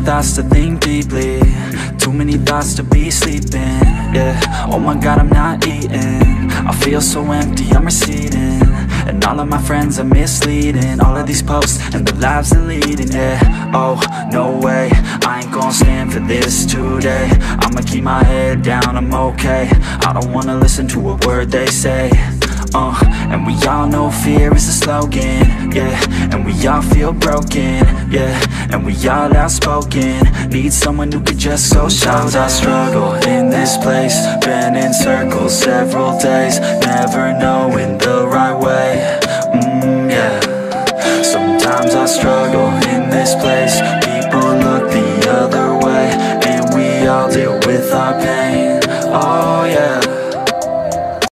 thoughts to think deeply, too many thoughts to be sleeping, yeah. Oh my God, I'm not eating, I feel so empty, I'm receding, and all of my friends are misleading. All of these posts and the lives they're leading, yeah. Oh, no way, I ain't gon' stand for this today. I'ma keep my head down, I'm okay. I don't wanna listen to a word they say. And we all know fear is a slogan, yeah. And we all feel broken, yeah. And we all outspoken, need someone who could just go show. Sometimes I struggle in this place, been in circles several days, never knowing the right way, yeah. Sometimes I struggle in this place, people look the other way, and we all deal with our pain, oh.